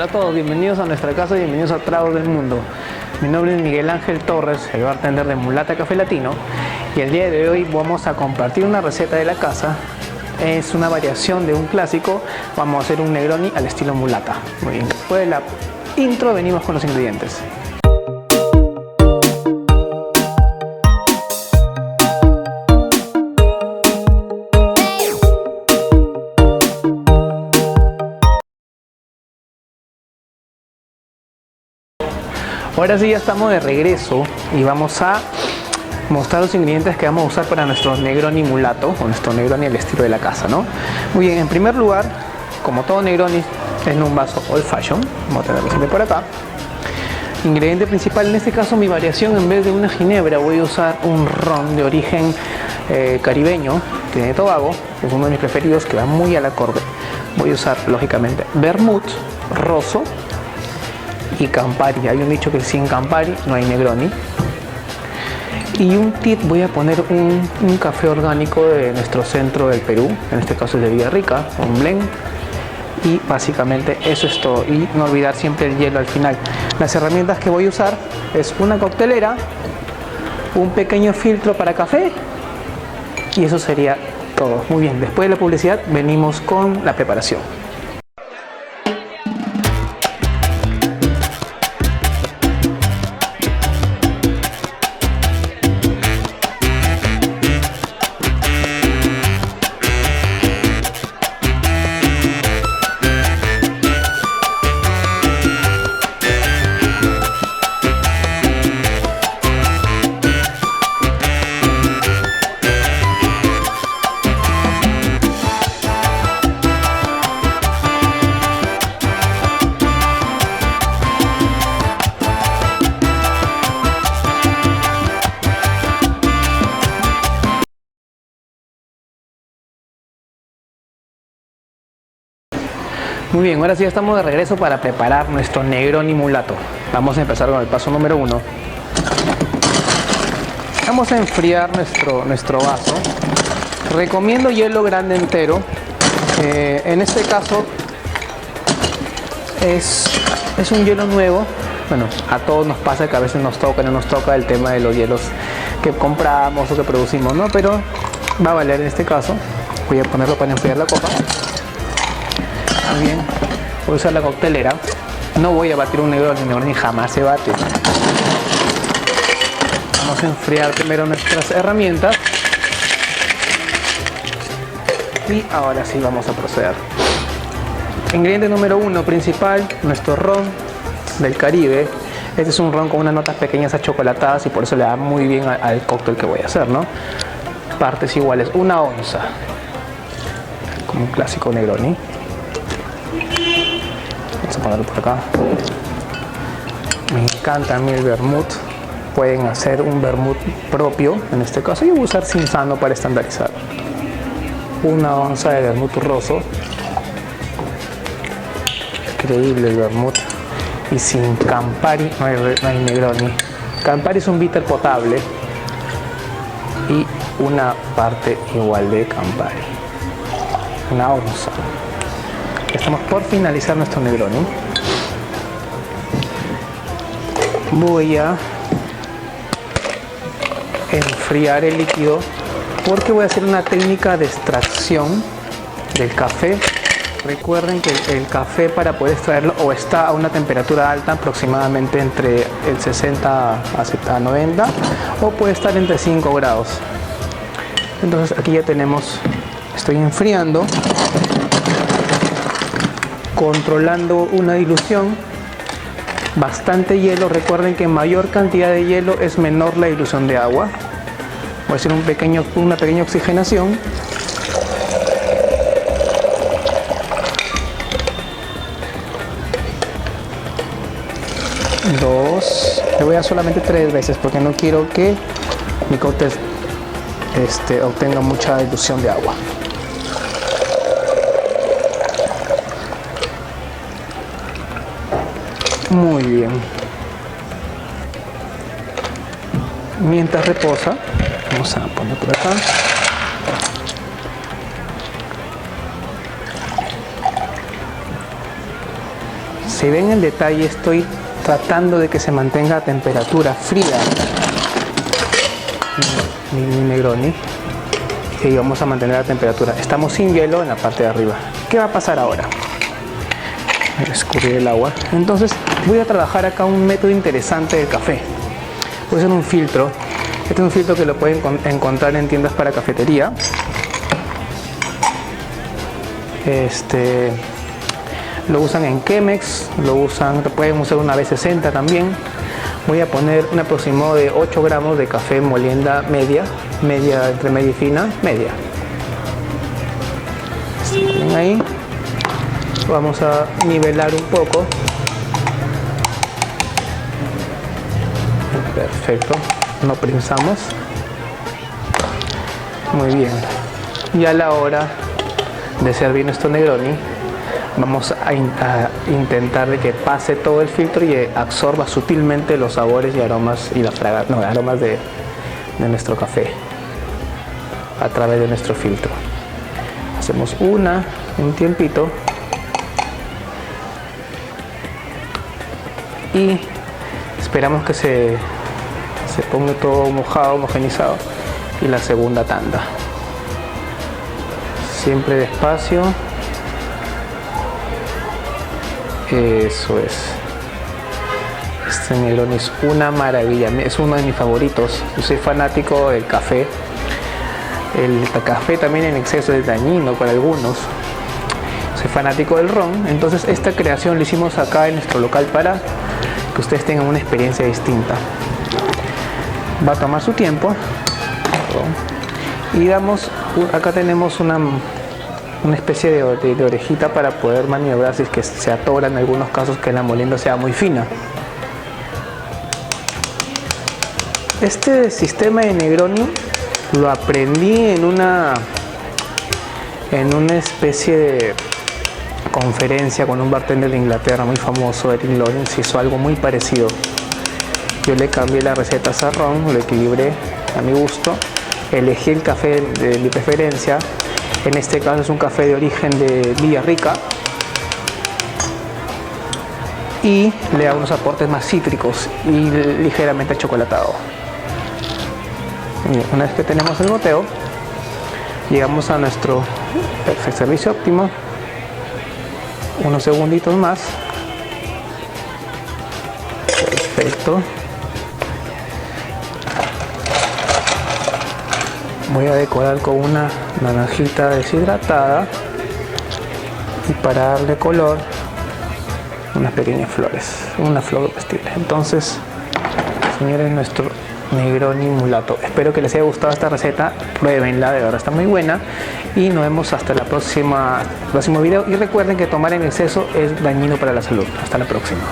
a todos, bienvenidos a nuestra casa y bienvenidos a Tragos del Mundo. Mi nombre es Miguel Ángel Torres, el bartender de Mulata Café Latino, y el día de hoy vamos a compartir una receta de la casa. Es una variación de un clásico. Vamos a hacer un Negroni al estilo mulata. Muy bien, después de la intro venimos con los ingredientes. Ahora sí, ya estamos de regreso y vamos a mostrar los ingredientes que vamos a usar para nuestro Negroni mulato o nuestro Negroni al estilo de la casa, ¿no? Muy bien, en primer lugar, como todo Negroni, en un vaso old fashion. Vamos a tenerlo siempre por acá. Ingrediente principal, en este caso mi variación, en vez de una ginebra voy a usar un ron de origen caribeño, de Tobago, que es uno de mis preferidos, que va muy al acorde. Voy a usar lógicamente vermut, rosso y Campari. Hay un dicho que sin Campari no hay Negroni. Y un tip, voy a poner un café orgánico de nuestro centro del Perú, en este caso es de Villarrica, un blend. Y básicamente eso es todo, y no olvidar siempre el hielo al final. Las herramientas que voy a usar es una coctelera, un pequeño filtro para café, y eso sería todo. Muy bien, después de la publicidad venimos con la preparación. Muy bien, ahora sí estamos de regreso para preparar nuestro Negroni mulato. Vamos a empezar con el paso número 1. Vamos a enfriar nuestro vaso. Recomiendo hielo grande entero. En este caso es un hielo nuevo. Bueno, a todos nos pasa que a veces nos toca, no nos toca el tema de los hielos que compramos o que producimos, ¿no? Pero va a valer en este caso. Voy a ponerlo para enfriar la copa. Muy bien, voy a usar la coctelera. No voy a batir un Negroni, jamás se bate. Vamos a enfriar primero nuestras herramientas. Y ahora sí vamos a proceder. Ingrediente número 1 principal, nuestro ron del Caribe. Este es un ron con unas notas pequeñas achocolatadas y por eso le da muy bien al cóctel que voy a hacer, ¿no? Partes iguales, 1 onza. Como un clásico Negroni. Vamos a ponerlo por acá. Me encanta a mí el vermut. Pueden hacer un vermut propio. En este caso yo voy a usar Cinzano para estandarizar. 1 onza de vermut rosso. Increíble el vermut. Y sin Campari no hay Negroni. Campari es un bitter potable. Y una parte igual de Campari. 1 onza. Estamos por finalizar nuestro Negroni. Voy a enfriar el líquido porque voy a hacer una técnica de extracción del café. Recuerden que el café, para poder extraerlo, o está a una temperatura alta, aproximadamente entre el 60 a 90, o puede estar entre 5 grados. Entonces aquí ya tenemos, estoy enfriando, controlando una dilución, bastante hielo. Recuerden que mayor cantidad de hielo es menor la dilución de agua. Voy a hacer una pequeña oxigenación. Le voy a dar solamente 3 veces porque no quiero que mi cóctel obtenga mucha dilución de agua. Muy bien. Mientras reposa, vamos a poner por acá. Si ven el detalle, estoy tratando de que se mantenga a temperatura fría mi Negroni. Y vamos a mantener la temperatura. Estamos sin hielo en la parte de arriba. ¿Qué va a pasar ahora? Voy a escurrir el agua. Entonces voy a trabajar acá un método interesante del café. Voy a hacer un filtro. Este es un filtro que lo pueden encontrar en tiendas para cafetería. Lo usan en Chemex, pueden usar una B60 también. Voy a poner un aproximado de 8 gramos de café molienda media, entre media y fina, media. ¿Ven ahí? Vamos a nivelar un poco. Perfecto, no prensamos. Muy bien. Y a la hora de servir nuestro Negroni, vamos a intentar de que pase todo el filtro y absorba sutilmente los sabores y aromas y aromas de nuestro café a través de nuestro filtro. Hacemos un tiempito y esperamos que se ponga todo mojado, homogenizado, y la segunda tanda. Siempre despacio. Eso es. Este Negroni es una maravilla, es uno de mis favoritos. Yo soy fanático del café. El café también en exceso es dañino para algunos. Soy fanático del ron, entonces esta creación la hicimos acá en nuestro local para que ustedes tengan una experiencia distinta. Va a tomar su tiempo. Y acá tenemos una especie de orejita para poder maniobrar si es que se atora en algunos casos, que la molienda sea muy fina. Este sistema de Negroni lo aprendí en una especie de conferencia con un bartender de Inglaterra muy famoso, Eric Lawrence. Hizo algo muy parecido. Yo le cambié la receta a ron, lo equilibré a mi gusto, elegí el café de mi preferencia. En este caso es un café de origen de Villarrica, y le hago unos aportes más cítricos y ligeramente achocolatado. Y una vez que tenemos el goteo, llegamos a nuestro servicio óptimo. Unos segunditos más. Perfecto. Voy a decorar con una naranjita deshidratada y para darle color unas pequeñas flores, una flor comestible. Entonces, señores, nuestro Negroni mulato. Espero que les haya gustado esta receta, pruébenla, de verdad está muy buena, y nos vemos hasta el próximo video. Y recuerden que tomar en exceso es dañino para la salud. Hasta la próxima.